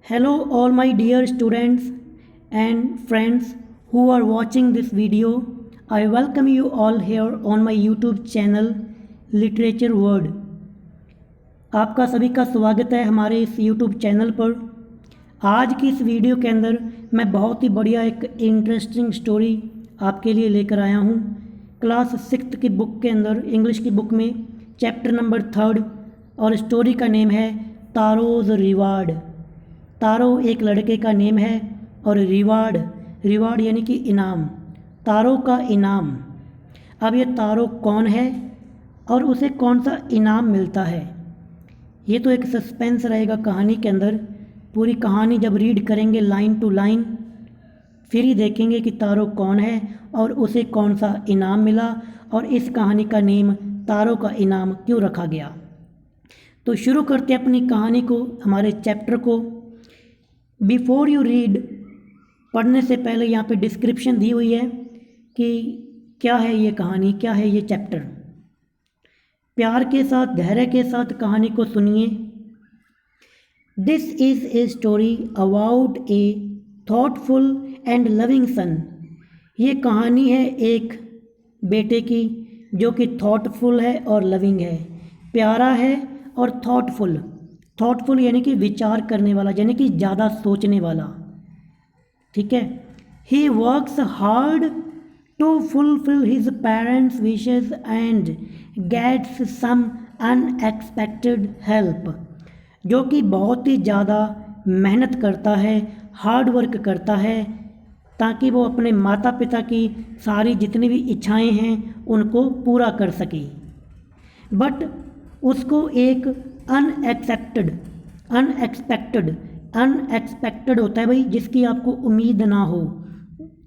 Hello all my dear students and friends who are watching this video. I welcome you all here on my YouTube channel Literature Word. आपका सभी का स्वागत है हमारे इस YouTube channel पर। आज की इस वीडियो के अंदर मैं बहुत ही बढ़िया एक इंटरेस्टिंग स्टोरी आपके लिए लेकर आया हूँ। क्लास 6 की बुक के अंदर इंग्लिश की बुक में चैप्टर नंबर 3 और स्टोरी का नेम है तारोज़ रिवार्ड। तारो एक लड़के का नेम है और रिवार्ड यानी कि इनाम, तारों का इनाम। अब ये तारो कौन है और उसे कौन सा इनाम मिलता है, ये तो एक सस्पेंस रहेगा कहानी के अंदर। पूरी कहानी जब रीड करेंगे लाइन टू लाइन फिर ही देखेंगे कि तारो कौन है और उसे कौन सा इनाम मिला और इस कहानी का नेम तारों का इनाम क्यों रखा गया। तो शुरू करते हैं अपनी कहानी को, हमारे चैप्टर को। बिफोर यू रीड, पढ़ने से पहले यहाँ पे डिस्क्रिप्शन दी हुई है कि क्या है ये कहानी, क्या है ये चैप्टर। प्यार के साथ, धैर्य के साथ कहानी को सुनिए। This is a story about A thoughtful and loving son. ये कहानी है एक बेटे की जो कि थॉटफुल है और लविंग है, प्यारा है और थॉटफुल यानी कि विचार करने वाला, यानी कि ज़्यादा सोचने वाला। ठीक है। He works hard to fulfil his parents wishes and gets some unexpected help. जो कि बहुत ही ज़्यादा मेहनत करता है, हार्ड वर्क करता है ताकि वो अपने माता पिता की सारी जितनी भी इच्छाएं हैं उनको पूरा कर सके। बट उसको एक अनएक्सपेक्टेड होता है भाई, जिसकी आपको उम्मीद ना हो।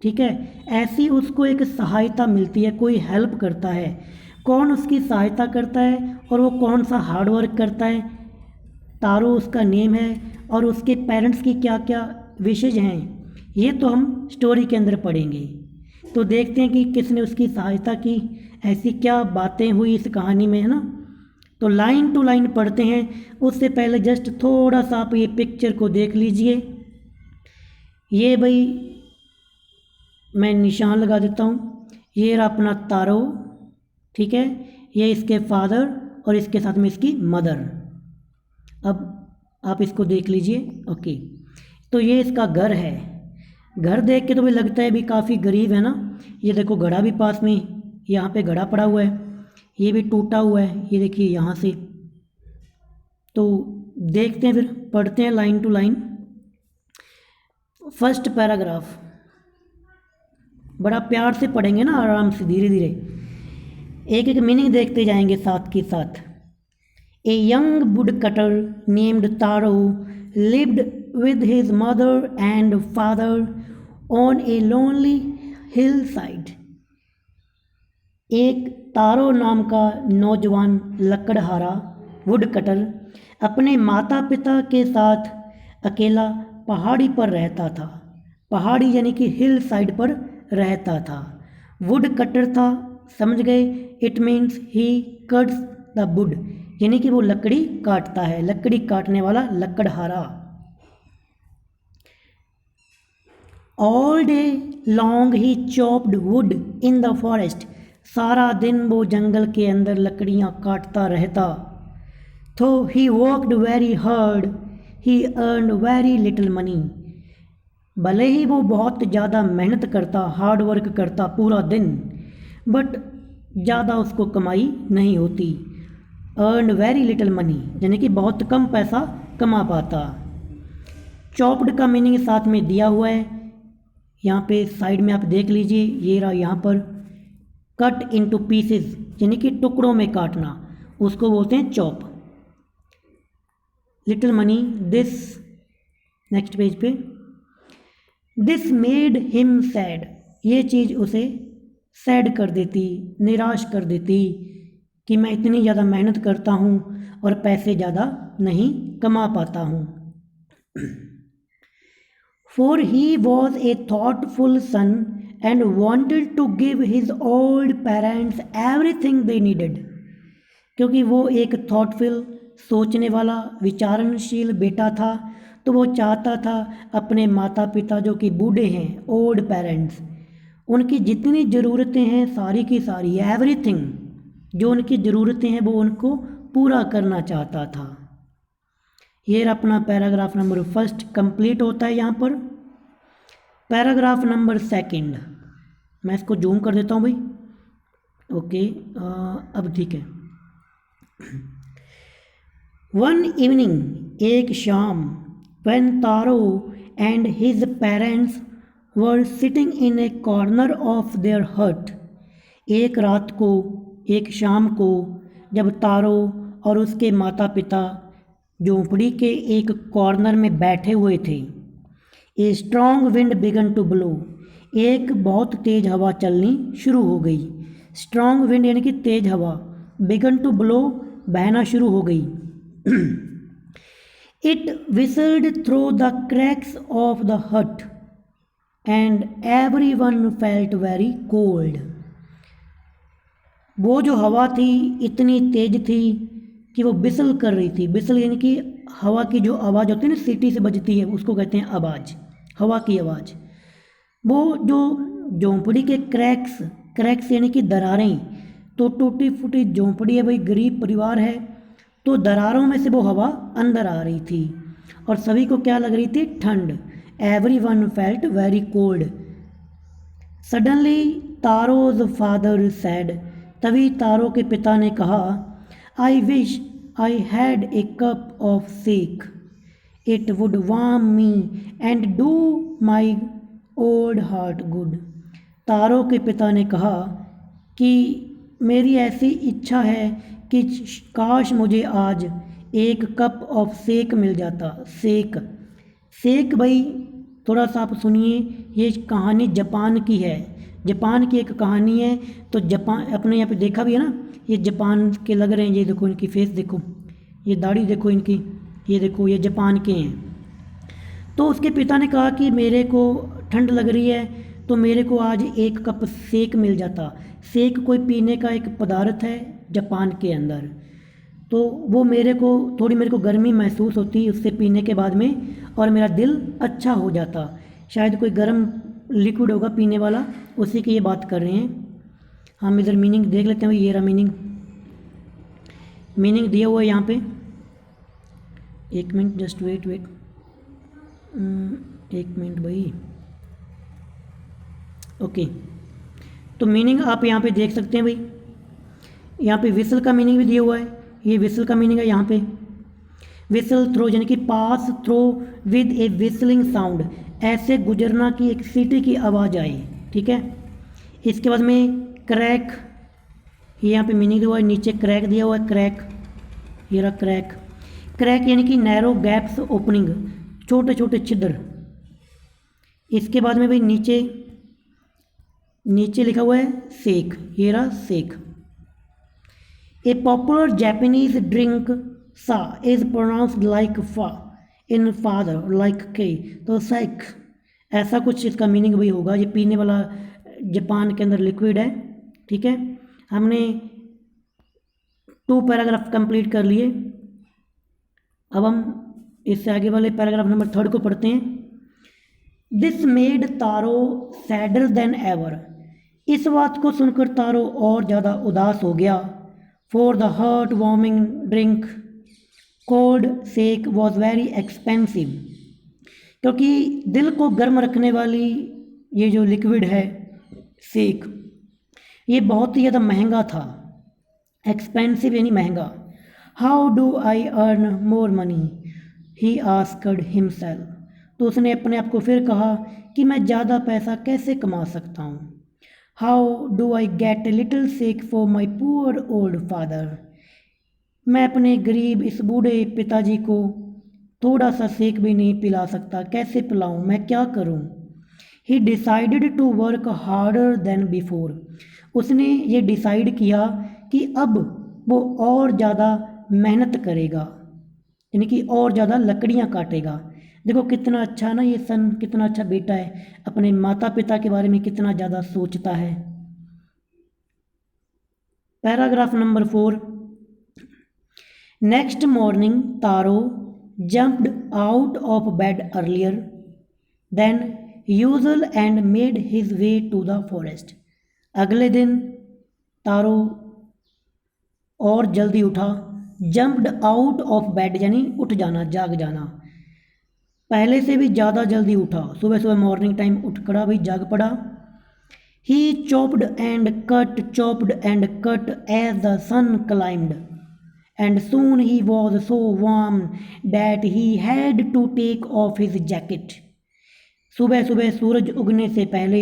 ठीक है। ऐसी उसको एक सहायता मिलती है, कोई हेल्प करता है। कौन उसकी सहायता करता है और वो कौन सा हार्ड वर्क करता है। तारो उसका नेम है और उसके पेरेंट्स की क्या क्या विशेज हैं ये तो हम स्टोरी के अंदर पढ़ेंगे। तो देखते हैं कि किसने उसकी सहायता की, ऐसी क्या बातें हुई इस कहानी में, है ना। तो लाइन टू लाइन पढ़ते हैं। उससे पहले जस्ट थोड़ा सा आप ये पिक्चर को देख लीजिए। ये भाई मैं निशान लगा देता हूँ। ये रहा अपना तारो। ठीक है। ये इसके फादर और इसके साथ में इसकी मदर। अब आप इसको देख लीजिए। ओके। तो ये इसका घर है। घर देख के तो भाई लगता है भी काफ़ी गरीब है ना। ये देखो घड़ा भी पास में, यहाँ पे घड़ा पड़ा हुआ है, ये भी टूटा हुआ है, ये देखिए यहाँ से। तो देखते हैं, फिर पढ़ते हैं line to line. First paragraph बड़ा प्यार से पढ़ेंगे ना, आराम से धीरे धीरे एक एक मीनिंग देखते जाएंगे साथ के साथ। A young wood cutter named taro lived with his mother and father on a lonely hillside। एक तारो नाम का नौजवान लकड़हारा वुड कटर अपने माता पिता के साथ अकेला पहाड़ी पर रहता था। पहाड़ी यानी कि हिल साइड पर रहता था। वुड कटर था, समझ गए। It means he cuts the wood, यानी कि वो लकड़ी काटता है, लकड़ी काटने वाला लकड़हारा। All day long he chopped wood in the forest. सारा दिन वो जंगल के अंदर लकड़ियाँ काटता रहता। तो he worked very hard he earned very little money. भले ही वो बहुत ज़्यादा मेहनत करता, हार्ड वर्क करता पूरा दिन, बट ज़्यादा उसको कमाई नहीं होती। अर्नड वेरी लिटिल मनी यानी कि बहुत कम पैसा कमा पाता। चॉप्ड का मीनिंग साथ में दिया हुआ है, यहाँ पे साइड में आप देख लीजिए। ये रहा यहाँ पर कट इनटू पीसेस यानी कि टुकड़ों में काटना, उसको बोलते हैं chop. Little money, this next page पे, दिस मेड हिम सैड। ये चीज़ उसे सैड कर देती, निराश कर देती कि मैं इतनी ज़्यादा मेहनत करता हूँ और पैसे ज़्यादा नहीं कमा पाता हूँ। For he was a thoughtful son and wanted to give his old parents everything they needed। क्योंकि वो एक थॉटफुल, सोचने वाला, विचारणशील बेटा था तो वो चाहता था अपने माता पिता जो कि बूढ़े हैं, ओल्ड पेरेंट्स, उनकी जितनी ज़रूरतें हैं सारी की सारी, एवरीथिंग जो उनकी ज़रूरतें हैं वो उनको पूरा करना चाहता था। ये अपना पैराग्राफ नंबर फर्स्ट कंप्लीट होता है। यहाँ पर पैराग्राफ नंबर सेकंड, मैं इसको जूम कर देता हूँ भाई। ओके, अब ठीक है। वन इवनिंग, एक शाम, when taro and his parents were sitting in a corner of their hut, एक रात को, एक शाम को, जब तारो और उसके माता पिता झोंपड़ी के एक कॉर्नर में बैठे हुए थे। A strong wind began to blow, एक बहुत तेज़ हवा चलनी शुरू हो गई। स्ट्रॉन्ग विंड यानी कि तेज़ हवा, बिगन टू ब्लो बहना शुरू हो गई। It whistled through the cracks of the hut and everyone felt very cold. वो जो हवा थी इतनी तेज थी कि वो बिसल कर रही थी। बिसल यानी कि हवा की जो आवाज़ होती है ना, सीटी से बजती है, उसको कहते हैं आवाज़, हवा की आवाज़। वो जो झोंपड़ी के क्रैक्स यानी कि दरारें, तो टूटी फूटी झोंपड़ी है भाई, गरीब परिवार है, तो दरारों में से वो हवा अंदर आ रही थी और सभी को क्या लग रही थी? ठंड। Everyone felt very cold. Suddenly Taro's father said, तभी तारो के पिता ने कहा, I wish I had a cup of sake, it would warm me and do my old heart good. Taro के पिता ने कहा कि मेरी ऐसी इच्छा है कि काश मुझे आज एक कप ऑफ शेक मिल जाता। शेक भाई थोड़ा सा आप सुनिए, ये कहानी जापान की है, जापान की एक कहानी है। तो जापान अपने यहाँ पे देखा भी है ना, ये जापान के लग रहे हैं, ये देखो इनकी फेस देखो, ये दाढ़ी देखो इनकी, ये देखो ये जापान के हैं। तो उसके पिता ने कहा कि मेरे को ठंड लग रही है तो मेरे को आज एक कप शेक मिल जाता। शेक कोई पीने का एक पदार्थ है जापान के अंदर, तो वो मेरे को गर्मी महसूस होती उससे पीने के बाद में और मेरा दिल अच्छा हो जाता। शायद कोई गर्म लिक्विड होगा पीने वाला, उसी की ये बात कर रहे हैं। हम इधर मीनिंग देख लेते हैं। ये रहा मीनिंग दिया हुआ है यहाँ पे। एक मिनट, जस्ट वेट एक मिनट भाई। ओके, तो मीनिंग आप यहाँ पे देख सकते हैं भाई। यहाँ पे विसल का मीनिंग भी दिया हुआ है, ये विसल का मीनिंग है यहाँ पे। विसल थ्रो यानी कि pass through with A whistling sound, ऐसे गुजरना की एक सीटी की आवाज़ आए, ठीक है। इसके बाद में क्रैक, ये यहाँ पे मीनिंग दिया हुआ है, नीचे क्रैक दिया हुआ है, क्रैक, ये रहा क्रैक यानी कि नैरो गैप्स ओपनिंग, छोटे छोटे छिद्र। इसके बाद में भाई नीचे लिखा हुआ है शेक, ये रहा शेक। ए पॉपुलर जापानीज ड्रिंक सा इज प्रोनाउंस्ड लाइक फा इन फादर लाइक के, तो शेक ऐसा कुछ इसका मीनिंग भी होगा। ये पीने वाला जापान के अंदर लिक्विड है, ठीक है। हमने 2 पैराग्राफ कंप्लीट कर लिए। अब हम इससे आगे वाले पैराग्राफ नंबर 3 को पढ़ते हैं। This made taro sadder then ever, इस बात को सुनकर तारो और ज़्यादा उदास हो गया। For the heart warming drink cold shake was very expensive, क्योंकि दिल को गर्म रखने वाली ये जो लिक्विड है शेक, ये बहुत ही ज़्यादा महंगा था। एक्सपेंसिव यानी महंगा। How do I earn more money, he asked himself, तो उसने अपने आप को फिर कहा कि मैं ज़्यादा पैसा कैसे कमा सकता हूँ। How do I get a little shake for my poor old father, मैं अपने गरीब इस बूढ़े पिताजी को थोड़ा सा शेक भी नहीं पिला सकता, कैसे पिलाऊँ, मैं क्या करूँ। He decided to work harder than before, उसने ये डिसाइड किया कि अब वो और ज़्यादा मेहनत करेगा, यानी कि और ज़्यादा लकड़ियाँ काटेगा। देखो कितना अच्छा ना ये सन, कितना अच्छा बेटा है, अपने माता पिता के बारे में कितना ज़्यादा सोचता है। Paragraph number 4। Next morning taro jumped out of bed earlier than usual and made his way to the forest. अगले दिन तारो और जल्दी उठा, जम्प्ड आउट ऑफ बेड यानी उठ जाना, जाग जाना, पहले से भी ज़्यादा जल्दी उठा, सुबह सुबह मॉर्निंग टाइम उठ खड़ा भाई, जाग पड़ा. He chopped and cut as the sun climbed, and soon he was so warm that he had to take off his jacket. सुबह सुबह सूरज उगने से पहले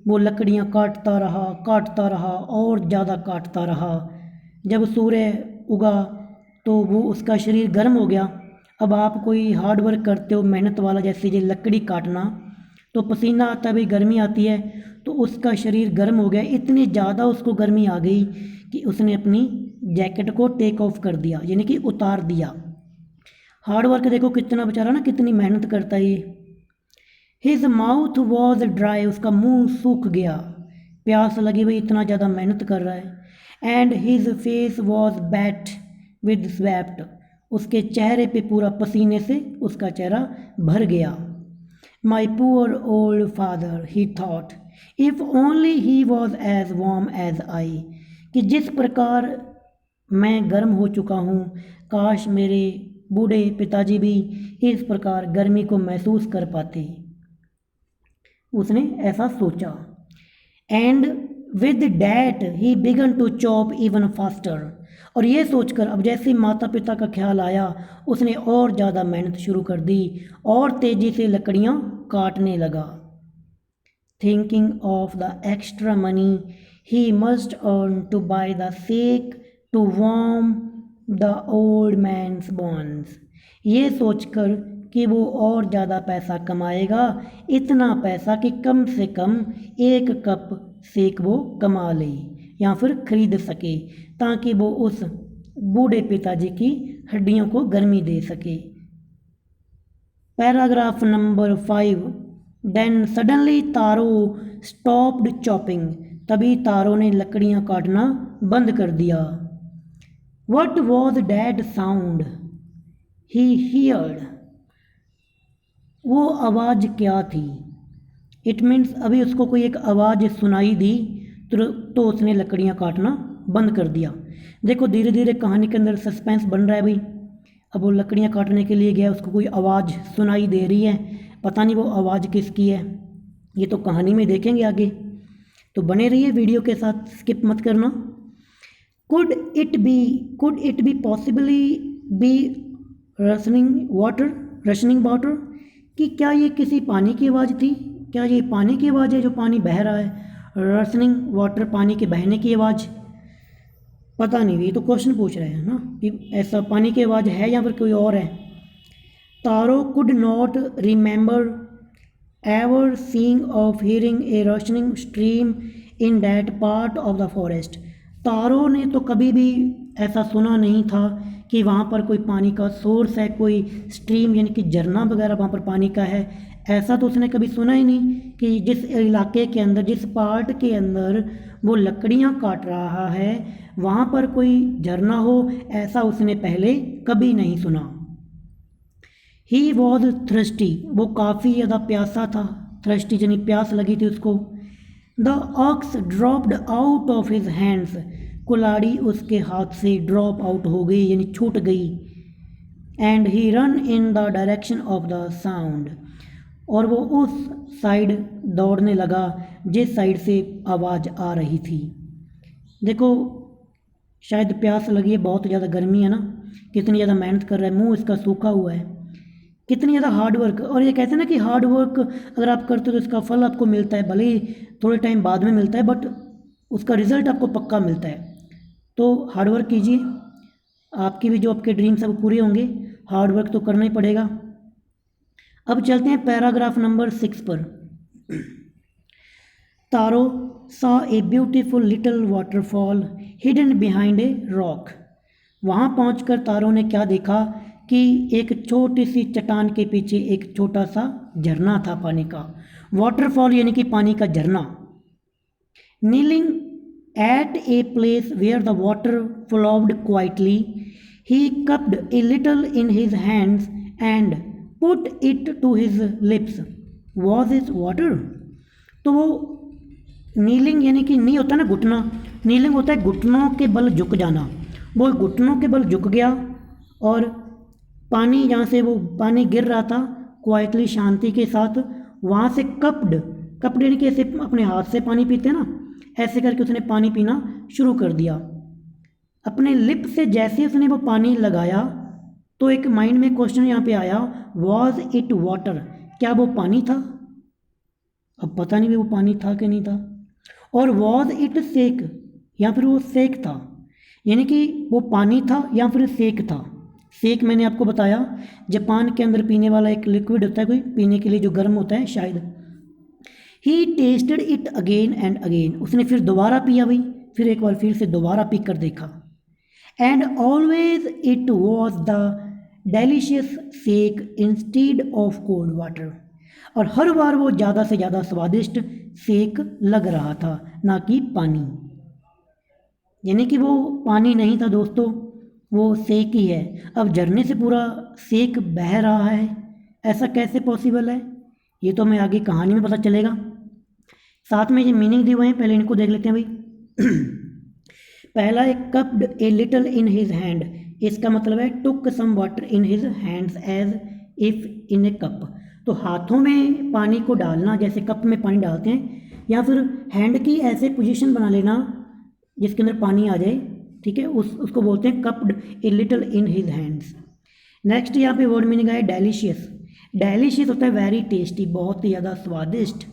वो लकड़ियाँ काटता रहा और ज़्यादा काटता रहा. जब सूर्य उगा तो वो उसका शरीर गर्म हो गया. अब आप कोई हार्ड वर्क करते हो, मेहनत वाला, जैसे ये लकड़ी काटना, तो पसीना आता है भाई, गर्मी आती है, तो उसका शरीर गर्म हो गया. इतनी ज़्यादा उसको गर्मी आ गई कि उसने अपनी जैकेट को टेक ऑफ कर दिया, यानी कि उतार दिया. हार्ड वर्क देखो कितना बेचारा ना, कितनी मेहनत करता है ये. हिज माउथ वॉज ड्राई, उसका मुंह सूख गया, प्यास लगी भाई, इतना ज़्यादा मेहनत कर रहा है. And his face was bat with sweat, उसके चेहरे पे पूरा पसीने से उसका चेहरा भर गया. My poor old father, he thought, if only he was as warm as I, कि जिस प्रकार मैं गर्म हो चुका हूँ, काश मेरे बूढ़े पिताजी भी इस प्रकार गर्मी को महसूस कर पाते. उसने ऐसा सोचा. And with that he began to chop even faster, और ये सोचकर अब जैसे माता पिता का ख्याल आया, उसने और ज़्यादा मेहनत शुरू कर दी और तेज़ी से लकड़ियाँ काटने लगा. Thinking of the extra money he must earn to buy the sake to warm the old man's bones, ये सोचकर कि वो और ज़्यादा पैसा कमाएगा, इतना पैसा कि कम से कम 1 कप सेक वो कमा ले या फिर खरीद सके, ताकि वो उस बूढ़े पिताजी की हड्डियों को गर्मी दे सके. Paragraph number 5. देन सडनली तारो स्टॉप्ड चॉपिंग, तभी तारो ने लकड़ियाँ काटना बंद कर दिया. What was that sound he heard, वो आवाज़ क्या थी. इट मीन्स अभी उसको कोई एक आवाज़ सुनाई दी तो उसने लकड़ियाँ काटना बंद कर दिया. देखो धीरे धीरे कहानी के अंदर सस्पेंस बन रहा है भाई. अब वो लकड़ियाँ काटने के लिए गया, उसको कोई आवाज़ सुनाई दे रही है, पता नहीं वो आवाज़ किसकी है, ये तो कहानी में देखेंगे आगे, तो बने रहिए वीडियो के साथ, स्किप मत करना. Could it be possibly be rushing water, कि क्या ये किसी पानी की आवाज़ थी, क्या ये पानी की आवाज़ है जो पानी बह रहा है. रशनिंग वाटर, पानी के बहने की आवाज़, पता नहीं, ये तो क्वेश्चन पूछ रहे हैं ना कि ऐसा पानी की आवाज़ है या फिर कोई और है. Taro could not remember ever seeing of hearing a rushing stream in that part of the forest, Taro ने तो कभी भी ऐसा सुना नहीं था कि वहाँ पर कोई पानी का सोर्स है, कोई स्ट्रीम यानी कि झरना वगैरह वहाँ पर पानी का है, ऐसा तो उसने कभी सुना ही नहीं. कि जिस इलाके के अंदर, जिस पार्ट के अंदर वो लकड़ियाँ काट रहा है, वहाँ पर कोई झरना हो, ऐसा उसने पहले कभी नहीं सुना. ही वॉज थ्रस्टी, वो काफ़ी ज़्यादा प्यासा था, थ्रस्टी यानी प्यास लगी थी उसको. The ox dropped out of his hands, कुल्हाड़ी उसके हाथ से ड्रॉप आउट हो गई यानी छूट गई. And he run in the direction of the sound, और वो उस साइड दौड़ने लगा जिस साइड से आवाज़ आ रही थी. देखो शायद प्यास लगी है, बहुत ज़्यादा गर्मी है ना, कितनी ज़्यादा मेहनत कर रहा है, मुंह इसका सूखा हुआ है, कितनी ज़्यादा हार्ड वर्क. और ये कहते हैं ना कि हार्ड वर्क अगर आप करते हो तो इसका फल आपको मिलता है, भले ही थोड़े टाइम बाद में मिलता है, बट उसका रिज़ल्ट आपको पक्का मिलता है. तो हार्ड वर्क कीजिए, आपकी भी जो आपके ड्रीम्स है वो पूरे होंगे, हार्ड वर्क तो करना ही पड़ेगा. अब चलते हैं पैराग्राफ नंबर 6 पर. तारो saw a beautiful little waterfall hidden behind a rock. वहाँ पहुँचकर तारो ने क्या देखा कि एक छोटी सी चट्टान के पीछे एक छोटा सा झरना था पानी का. वाटरफॉल यानी कि पानी का झरना. Kneeling at a place where the water flowed quietly, he cupped a little in his hands and put it to his lips was is water. तो वो नीलिंग यानी कि नी होता है ना घुटना, नीलिंग होता है घुटनों के बल झुक जाना। वो घुटनों के बल झुक गया और पानी जहाँ से वो पानी गिर रहा था क्वाइटली शांति के साथ वहाँ से कप्ड यानी कि ऐसे अपने हाथ से पानी पीते हैं ना, ऐसे करके उसने पानी पीना शुरू कर दिया। अपने लिप से जैसे उसने वो पानी लगाया तो एक माइंड में क्वेश्चन यहाँ पे आया, वॉज इट वाटर, क्या वो पानी था? अब पता नहीं वो पानी था कि नहीं था। और वॉज इट सेक, या फिर वो सेक था, यानी कि वो पानी था या फिर सेक था। सेक मैंने आपको बताया जापान के अंदर पीने वाला एक लिक्विड होता है कोई पीने के लिए जो गर्म होता है शायद। He tasted it again and again, उसने फिर दोबारा पिया भाई, फिर एक बार फिर से दोबारा पी कर देखा। And always it was the delicious sake instead of cold water, और हर बार वो ज़्यादा से ज़्यादा स्वादिष्ट सेक लग रहा था, ना कि पानी। यानी कि वो पानी नहीं था दोस्तों, वो सेक ही है। अब झरने से पूरा सेक बह रहा है, ऐसा कैसे पॉसिबल है? ये तो हमें आगे कहानी में पता चलेगा। साथ में ये मीनिंग दिए हुए हैं, पहले इनको देख लेते हैं भाई। पहला है cupped a little in his hand, इसका मतलब है took some water in his hands as if in a cup. तो हाथों में पानी को डालना, जैसे कप में पानी डालते हैं, या फिर हैंड की ऐसे पोजीशन बना लेना जिसके अंदर पानी आ जाए, ठीक है, उसको बोलते हैं cupped a little in his hands. Next यहाँ पे वर्ड मीनिंग है डेलिशियस। डेलिशियस होता है वेरी टेस्टी, बहुत ही ज़्यादा स्वादिष्ट।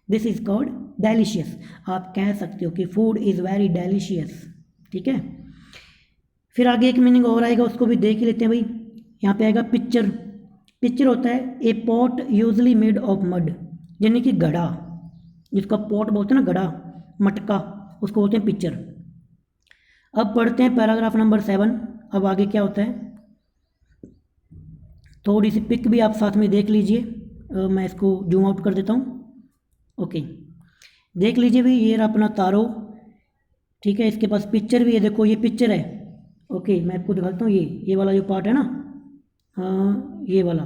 This is called delicious. आप कह सकते हो कि फूड इज़ वेरी डेलिशियस, ठीक है। फिर आगे एक मीनिंग और आएगा, उसको भी देख ही लेते हैं भाई। यहाँ पे आएगा पिक्चर। पिक्चर होता है a pot usually made of mud, यानी कि घड़ा, जिसका पॉट बोलते हैं ना, घड़ा, मटका, उसको बोलते हैं पिक्चर। अब पढ़ते हैं पैराग्राफ नंबर 7। अब आगे क्या होता है, थोड़ी सी पिक भी आप साथ में देख लीजिए। मैं इसको जूम आउट कर देता हूँ। ओके, देख लीजिए भाई, ये रहा अपना तारो, ठीक है, इसके पास पिक्चर भी है, देखो ये पिक्चर है। ओके, मैं आपको दिखाता हूँ, ये वाला जो पार्ट है ना, ये वाला,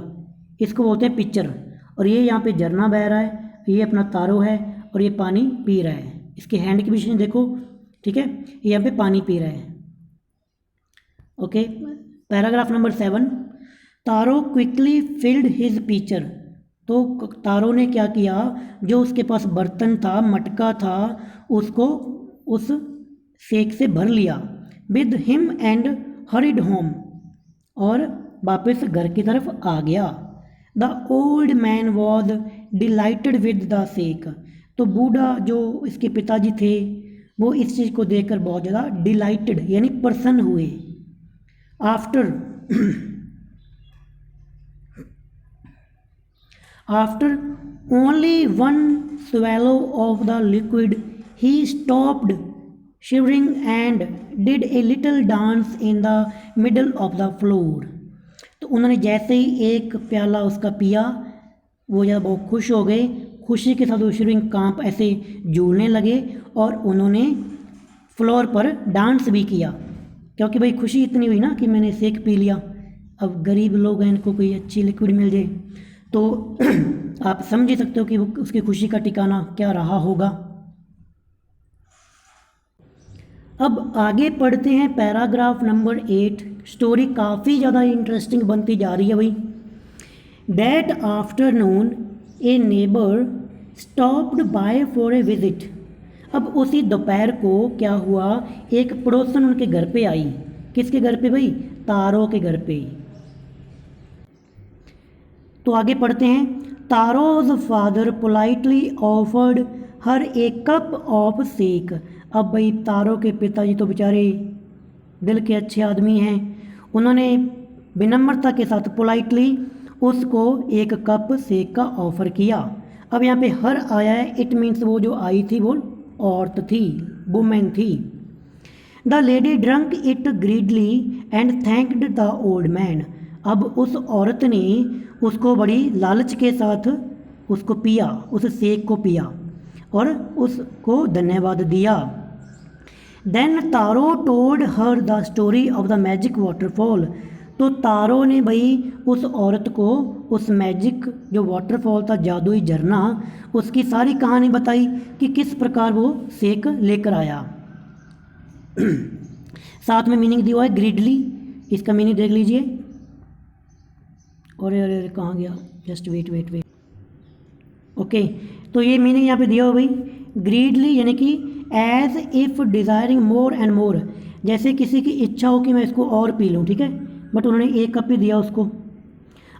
इसको बोलते हैं पिक्चर। और ये यहाँ पे झरना बह रहा है, ये अपना तारो है और ये पानी पी रहा है। इसके हैंड की पोजीशन देखो, ठीक है, ये यहाँ पे पानी पी रहा है। Okay, paragraph number 7। तारो क्विकली फिल्ड हिज पिक्चर, तो तारो ने क्या किया, जो उसके पास बर्तन था, मटका था, उसको उस सेक से भर लिया। With him and horrid home, और वापस घर की तरफ आ गया। The old man was dilated with the sake, तो बूढ़ा जो इसके पिताजी थे वो इस चीज़ को देखकर बहुत ज़्यादा डिलाइटेड यानी प्रसन्न हुए। After only one swallow of the liquid he stopped shivering and did a little dance in the middle of the floor। तो उन्होंने जैसे ही एक प्याला उसका पिया, वो जब बहुत खुश हो गए, खुशी के साथ वो शिवरिंग कांप ऐसे झूलने लगे और उन्होंने फ्लोर पर डांस भी किया, क्योंकि भाई खुशी इतनी हुई ना कि मैंने सेक पी लिया। अब गरीब लोग हैं, इनको कोई अच्छी लिक्विड मिल जाए तो आप समझ ही सकते हो कि उसकी खुशी का ठिकाना क्या रहा होगा। अब आगे पढ़ते हैं पैराग्राफ नंबर 8। स्टोरी काफ़ी ज़्यादा इंटरेस्टिंग बनती जा रही है भाई। That afternoon A neighbour stopped bye for a visit. अब उसी दोपहर को क्या हुआ, एक पड़ोसन उनके घर पे आई। किसके घर पे भाई? तारो के घर पे। तो आगे पढ़ते हैं। Taro's father politely offered her a cup of sake. अब भाई तारो के पिताजी तो बेचारे दिल के अच्छे आदमी हैं, उन्होंने विनम्रता के साथ पोलाइटली उसको एक कप सेक का ऑफ़र किया। अब यहाँ पे हर आया है, इट मीन्स वो जो आई थी वो औरत थी, वुमेन थी। The lady drunk it greedily and thanked the old man. अब उस औरत ने उसको बड़ी लालच के साथ उसको पिया, उस सेक को पिया और उसको धन्यवाद दिया। Then Taro told her the story of the magic waterfall. तो तारों ने भाई उस औरत को उस मैजिक जो वाटरफॉल था, जादुई झरना, उसकी सारी कहानी बताई कि किस प्रकार वो सेक लेकर आया। साथ में मीनिंग दिया हुआ है ग्रीडली, इसका मीनिंग देख लीजिए। अरे अरे अरे कहाँ गया, just wait wait wait, okay. तो ये मीनिंग यहाँ पे दिया हुआ भाई, ग्रीडली यानी कि as if desiring more and more, जैसे किसी की इच्छा हो कि मैं इसको और पी लूँ, ठीक है, बट उन्होंने एक कप ही दिया उसको।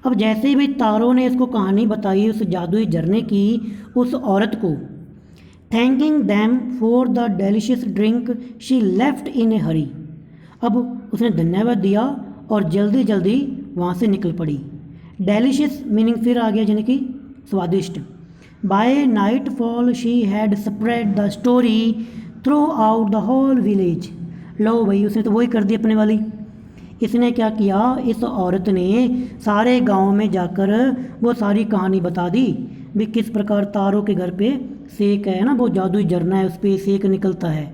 अब जैसे ही भाई तारों ने इसको कहानी बताई उस जादुई झरने की उस औरत को, thanking them for the delicious drink she left in a hurry, अब उसने धन्यवाद दिया और जल्दी जल्दी वहाँ से निकल पड़ी। डेलिशियस मीनिंग फिर आ गया यानी कि स्वादिष्ट। By night fall she had spread the story throughout the whole village. लो भाई उसने तो वही कर दी अपने वाली। इसने क्या किया, इस औरत ने सारे गांव में जाकर वो सारी कहानी बता दी भी किस प्रकार तारों के घर पे सेक है ना, वो जादुई झरना है, उस पर सेक निकलता है।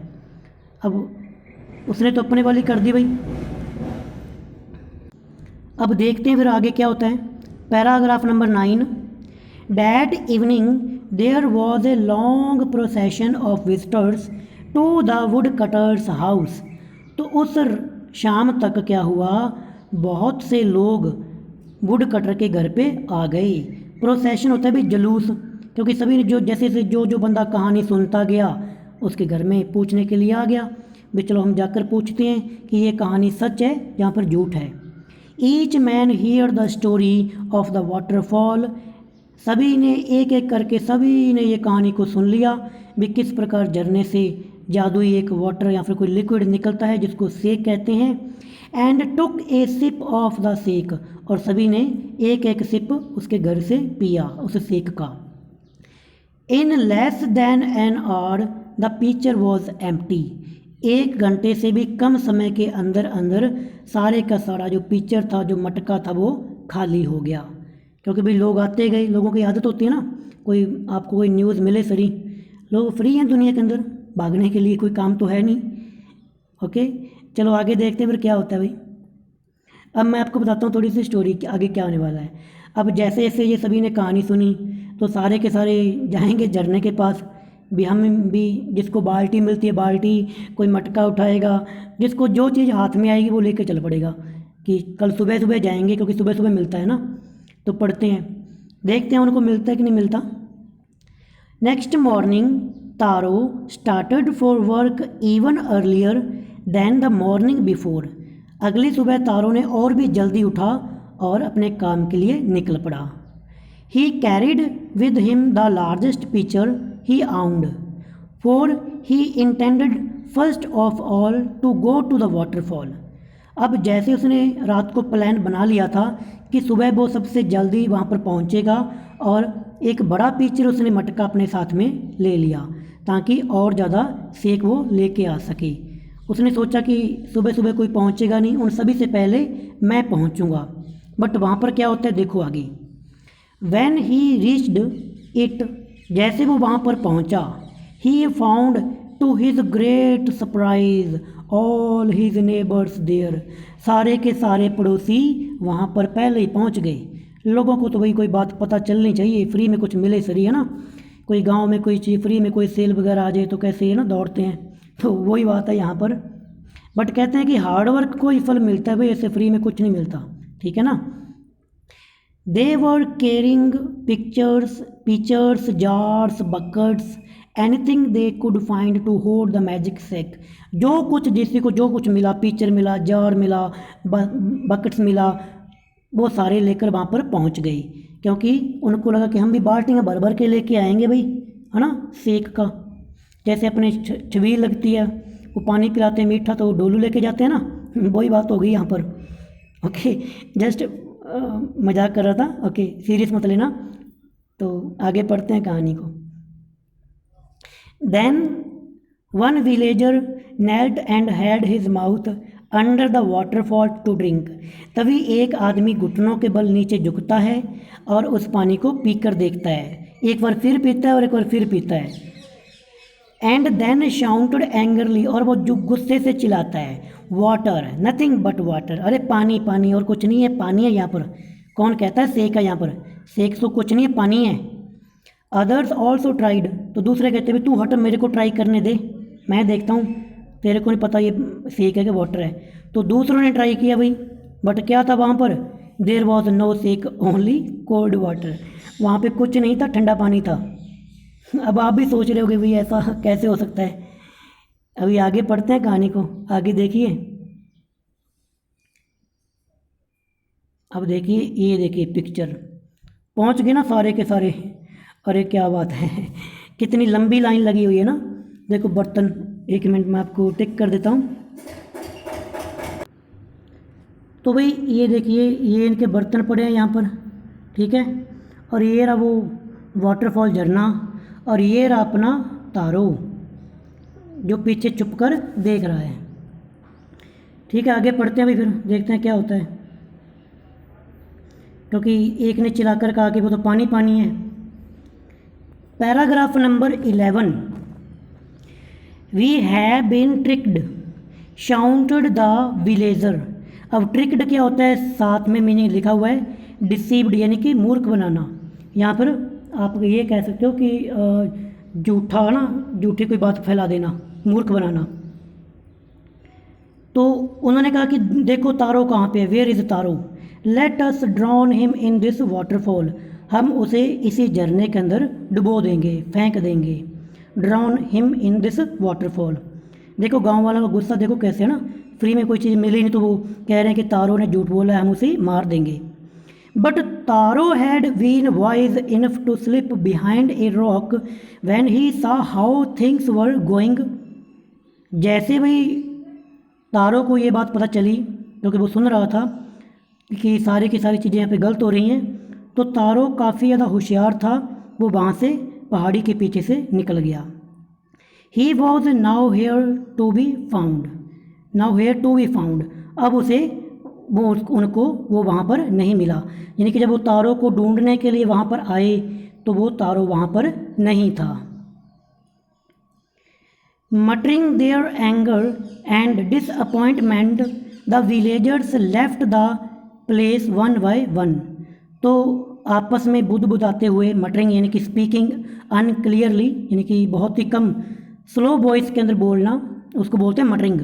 अब उसने तो अपने वाली कर दी भाई। अब देखते हैं फिर आगे क्या होता है। Paragraph number 9। That evening there was a long procession of visitors to the woodcutter's house. तो उस शाम तक क्या हुआ, बहुत से लोग वुड कटर के घर पे आ गए। प्रोसेशन होता है भाई जुलूस, क्योंकि सभी जो जैसे से जो बंदा कहानी सुनता गया उसके घर में पूछने के लिए आ गया भी चलो हम जाकर पूछते हैं कि ये कहानी सच है यहाँ पर झूठ है। Each man here the story of the waterfall, सभी ने एक एक करके सभी ने ये कहानी को सुन लिया भी किस प्रकार झरने से जादुई एक वाटर या फिर कोई लिक्विड निकलता है जिसको सेक कहते हैं। And took a sip of the sake, और सभी ने एक एक सिप उसके घर से पिया उस सेक का। In less than an hour the picture was empty, 1 घंटे से भी कम समय के अंदर अंदर सारे का सारा जो पिक्चर था, जो मटका था, वो खाली हो गया। क्योंकि भाई लोग आते गए, लोगों की आदत होती है ना, कोई आपको कोई न्यूज़ मिले सरी, लोग फ्री हैं दुनिया के अंदर, भागने के लिए कोई काम तो है नहीं। ओके चलो आगे देखते हैं फिर क्या होता है भाई। अब मैं आपको बताता हूँ थोड़ी सी स्टोरी कि आगे क्या होने वाला है। अब जैसे जैसे ये सभी ने कहानी सुनी तो सारे के सारे जाएंगे झरने के पास भी, हम भी जिसको बाल्टी मिलती है बाल्टी, कोई मटका उठाएगा, जिसको जो चीज़ हाथ में आएगी वो लेकर चल पड़ेगा कि कल सुबह सुबह जाएंगे, क्योंकि सुबह सुबह मिलता है ना। तो पढ़ते हैं, देखते हैं उनको मिलता है कि नहीं मिलता। Next morning Taro started for work even earlier than the morning before. अगली सुबह तारों ने और भी जल्दी उठा और अपने काम के लिए निकल पड़ा। He carried with him the largest pitcher he owned, for he intended first of all to go to the waterfall. अब जैसे उसने रात को प्लान बना लिया था कि सुबह वो सबसे जल्दी वहाँ पर पहुँचेगा, और एक बड़ा पिक्चर उसने मटका अपने साथ में ले लिया ताकि और ज़्यादा सेक वो लेके आ सके। उसने सोचा कि सुबह सुबह कोई पहुँचेगा नहीं, उन सभी से पहले मैं पहुँचूँगा। बट वहाँ पर क्या होता है देखो आगे। When he reached it, जैसे वो वहाँ पर पहुँचा, he found to his great surprise all his neighbors there, सारे के सारे पड़ोसी वहाँ पर पहले ही पहुँच गए। लोगों को तो भाई कोई बात पता चलनी चाहिए, फ्री में कुछ मिले सही है ना, कोई गांव में कोई चीज़ फ्री में कोई सेल वगैरह आ जाए तो कैसे है ना दौड़ते हैं, तो वही बात है यहाँ पर। बट कहते हैं कि हार्डवर्क को ही फल मिलता है भाई, ऐसे फ्री में कुछ नहीं मिलता, ठीक है ना। They were carrying pitchers jars buckets anything they could find to hold the magic sake. जो कुछ जिसको को जो कुछ मिला, पिक्चर मिला, जार मिला, बकेट्स मिला, वो सारे लेकर वहाँ पर पहुँच गई, क्योंकि उनको लगा कि हम भी बाल्टियाँ भर भर के लेके आएंगे भाई, है ना, सेक का। जैसे अपने छबील लगती है, वो पानी पिलाते हैं मीठा तो डोलू लेके जाते हैं ना, वही बात हो गई यहाँ पर। ओके जस्ट मजाक कर रहा था, ओके सीरियस मत लेना। तो आगे पढ़ते हैं कहानी को। Then one villager knelt and had his mouth under the waterfall to drink. तभी एक आदमी घुटनों के बल नीचे झुकता है और उस पानी को पीकर देखता है, एक बार फिर पीता है और एक बार फिर पीता है। एंड देन शाउटेड एंगरली, और वो जो गुस्से से चिल्लाता है, वाटर, नथिंग बट वाटर। अरे पानी पानी और कुछ नहीं है, पानी है यहाँ पर। कौन कहता है सेक है यहाँ पर? सेक तो कुछ नहीं है, पानी है। अदर्स ऑल्सो ट्राइड, तो दूसरे कहते भाई तू हट, मेरे को ट्राई करने दे, मैं देखता हूँ, तेरे को नहीं पता ये सेक है कि वाटर है। तो दूसरों ने ट्राई किया भाई, बट क्या था वहाँ पर? There was no sake, only cold water. वहाँ पे कुछ नहीं था, ठंडा पानी था। अब आप भी सोच रहे होगे भाई ऐसा कैसे हो सकता है। अभी आगे पढ़ते हैं कहानी को, आगे देखिए। अब देखिए, ये देखिए पिक्चर, पहुंच गए ना सारे के सारे। अरे क्या बात है, कितनी लंबी लाइन लगी हुई है ना। देखो बर्तन, 1 मिनट में आपको टिक कर देता हूँ। तो भाई ये देखिए, ये इनके बर्तन पड़े हैं यहाँ पर, ठीक है। और ये रहा वो वाटरफॉल झरना, और ये रहा अपना तारो जो पीछे छुप कर देख रहा है। ठीक है, आगे पढ़ते हैं भाई, फिर देखते हैं क्या होता है। क्योंकि एक ने चिल्लाकर कहा कि वो तो पानी पानी है। Paragraph number 11, we have been tricked, shouted the villager. अब ट्रिक्ड क्या होता है, साथ में मीनिंग लिखा हुआ है, डिसीव्ड यानी कि मूर्ख बनाना। यहाँ पर आप ये कह सकते हो कि झूठा ना, झूठी कोई बात फैला देना, मूर्ख बनाना। तो उन्होंने कहा कि देखो तारो कहाँ पे है, where is Taro, let us drown him in this waterfall, हम उसे इसी झरने के अंदर डुबो देंगे, फेंक देंगे। Drawn him in this waterfall. देखो गांव वालों का गुस्सा देखो कैसे है ना, फ्री में कोई चीज़ मिली नहीं तो वो कह रहे हैं कि तारो ने झूठ बोला है, हम उसे मार देंगे। But Taro had been wise enough to slip behind a rock when he saw how things were going. जैसे भाई तारो को ये बात पता चली, क्योंकि वो सुन रहा था कि सारी की सारी चीज़ें यहाँ पे गलत हो रही हैं, तो तारो काफ़ी ज़्यादा होशियार था, वो वहाँ से पहाड़ी के पीछे से निकल गया। He was nowhere to be found, nowhere to be found. अब उसे वो उनको वो वहाँ पर नहीं मिला, यानी कि जब वो तारो को ढूंढने के लिए वहाँ पर आए तो वो तारो वहाँ पर नहीं था। Muttering their anger and disappointment, the villagers left the place one by one. तो आपस में बुदबुदाते हुए, मटरिंग यानी कि स्पीकिंग अनक्लियरली, यानी कि बहुत ही कम स्लो वॉइस के अंदर बोलना, उसको बोलते हैं मटरिंग।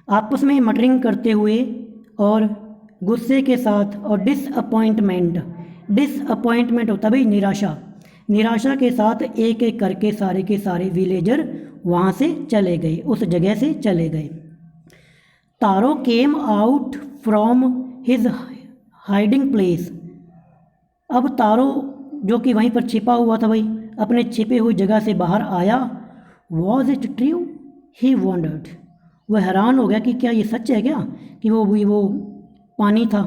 आपस में मटरिंग करते हुए और गुस्से के साथ, और डिसअपॉइंटमेंट, डिसअपॉइंटमेंट होता भाई निराशा, निराशा के साथ एक एक करके सारे के सारे विलेजर वहाँ से चले गए, उस जगह से चले गए। Taro came out from his hiding place. अब तारो जो कि वहीं पर छिपा हुआ था भाई, अपने छिपे हुई जगह से बाहर आया। Was it true, he wandered, वह हैरान हो गया कि क्या ये सच है क्या, कि वो पानी था,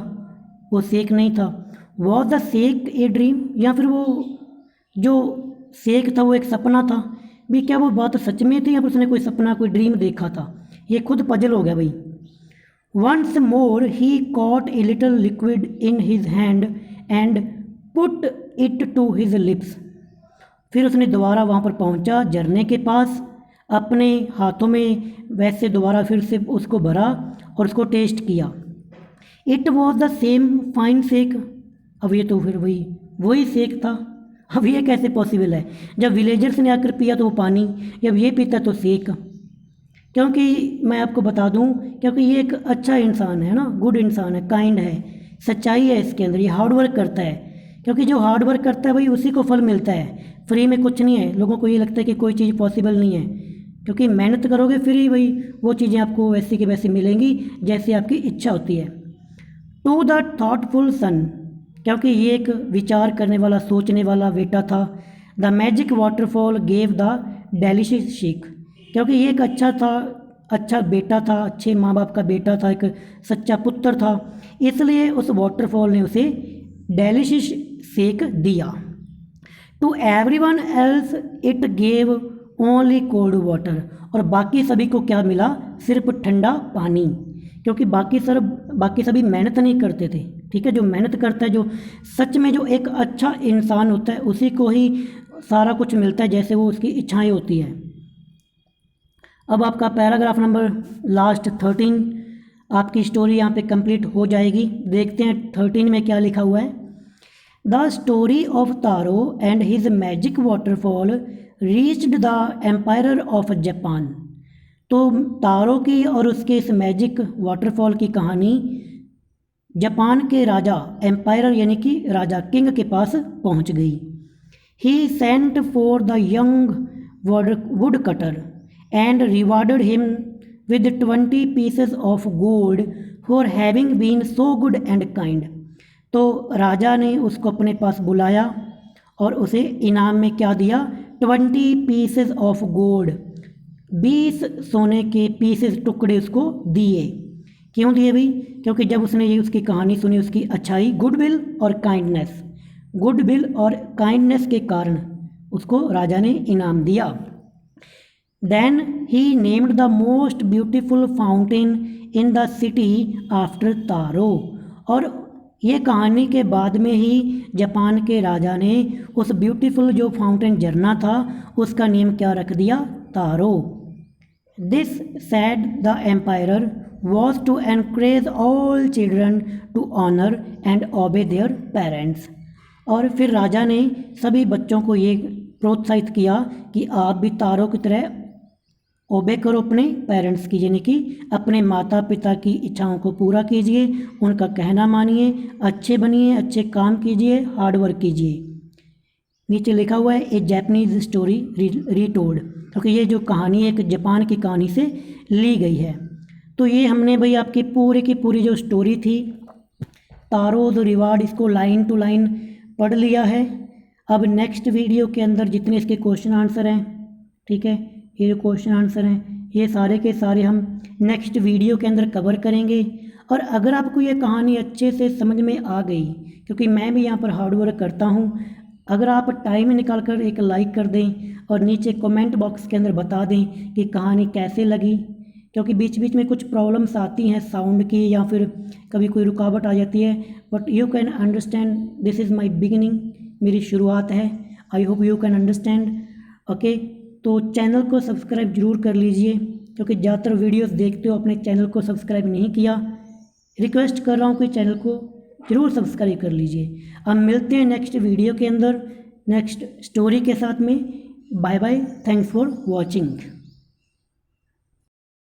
वो सेक नहीं था। Was the sake a dream, या फिर वो जो सेक था वो एक सपना था भी, क्या वो बात सच में थी या फिर उसने कोई सपना, कोई ड्रीम देखा था। ये खुद पजल हो गया भाई। Once more he caught a little liquid in his hand and put it to his lips. फिर उसने दोबारा वहाँ पर पहुँचा झरने के पास, अपने हाथों में वैसे दोबारा फिर से उसको भरा और उसको टेस्ट किया। It was the same fine sake. अब ये तो फिर वही सेक था। अब ये कैसे पॉसिबल है, जब विलेजर्स ने आकर पिया तो वो पानी, जब ये पीता तो सेक। क्योंकि मैं आपको बता दूं, क्योंकि ये एक अच्छा इंसान है ना, गुड इंसान है, काइंड है, सच्चाई है इसके अंदर, ये हार्ड वर्क करता है। क्योंकि जो हार्ड वर्क करता है भाई उसी को फल मिलता है, फ्री में कुछ नहीं है। लोगों को ये लगता है कि कोई चीज़ पॉसिबल नहीं है, क्योंकि मेहनत करोगे फिर ही भाई वो चीज़ें आपको वैसी की वैसी मिलेंगी जैसी आपकी इच्छा होती है। टू द थॉटफुल सन, क्योंकि ये एक विचार करने वाला, सोचने वाला बेटा था। The magic waterfall gave the delicious shake, क्योंकि ये एक अच्छा बेटा था, अच्छे माँ बाप का बेटा था, एक सच्चा पुत्र था, इसलिए उस वाटरफॉल ने उसे डेलिशियस शेक दिया। To everyone else it gave only cold water, और बाकी सभी को क्या मिला, सिर्फ ठंडा पानी। क्योंकि बाकी सभी मेहनत नहीं करते थे, ठीक है। जो मेहनत करता है, जो सच में जो एक अच्छा इंसान होता है, उसी को ही सारा कुछ मिलता है जैसे वो उसकी इच्छाएं होती है। अब आपका पैराग्राफ नंबर लास्ट 13, आपकी स्टोरी यहाँ पे कंप्लीट हो जाएगी। देखते हैं 13 में क्या लिखा हुआ है। The story of Taro and his magic waterfall reached the empire of Japan. तो तारो की और उसके इस मैजिक वाटरफॉल की कहानी जापान के राजा, एम्पायर यानी कि राजा, किंग के पास पहुंच गई। He sent for the young wood cutter and rewarded him with 20 pieces of gold for having been so good and kind. तो राजा ने उसको अपने पास बुलाया और उसे इनाम में क्या दिया? 20 पीसेस ऑफ गोल्ड, 20 सोने के पीसेस, टुकड़े उसको दिए। क्यों दिए भाई? क्योंकि जब उसने ये उसकी कहानी सुनी, उसकी अच्छाई, गुडविल और काइंडनेस के कारण उसको राजा ने इनाम दिया। Then he named the most beautiful fountain in the city after Taro. और ये कहानी के बाद में ही जापान के राजा ने उस ब्यूटीफुल जो फाउंटेन, झरना था, उसका नेम क्या रख दिया? Taro. This said the emperor was to encourage all children to honor and obey their parents। और फिर राजा ने सभी बच्चों को ये प्रोत्साहित किया कि आप भी तारों की तरह ओबे करो अपने पेरेंट्स की, यानी कि अपने माता पिता की इच्छाओं को पूरा कीजिए, उनका कहना मानिए, अच्छे बनिए, अच्छे काम कीजिए, हार्ड वर्क कीजिए। नीचे लिखा हुआ है ए जैपनीज स्टोरी रीटोल्ड, क्योंकि ये जो कहानी एक जापान की कहानी से ली गई है। तो ये हमने भाई आपकी पूरी की पूरी जो स्टोरी थी तारोज रिवार्ड, इसको लाइन टू लाइन पढ़ लिया है। अब नेक्स्ट वीडियो के अंदर जितने इसके क्वेश्चन आंसर हैं, ठीक है, ये जो क्वेश्चन आंसर हैं ये सारे के सारे हम नेक्स्ट वीडियो के अंदर कवर करेंगे। और अगर आपको ये कहानी अच्छे से समझ में आ गई, क्योंकि मैं भी यहाँ पर हार्ड वर्क करता हूँ, अगर आप टाइम निकाल कर एक लाइक कर दें और नीचे कमेंट बॉक्स के अंदर बता दें कि कहानी कैसे लगी, क्योंकि बीच बीच में कुछ प्रॉब्लम्स आती हैं साउंड की या फिर कभी कोई रुकावट आ जाती है, but you can understand, this is my beginning, मेरी शुरुआत है। I hope you can understand. Okay, तो चैनल को सब्सक्राइब जरूर कर लीजिए, क्योंकि ज़्यादातर वीडियोस देखते हो अपने चैनल को सब्सक्राइब नहीं किया। रिक्वेस्ट कर रहा हूँ कि चैनल को जरूर सब्सक्राइब कर लीजिए। अब मिलते हैं नेक्स्ट वीडियो के अंदर नेक्स्ट स्टोरी के साथ में। Bye bye, thanks for watching.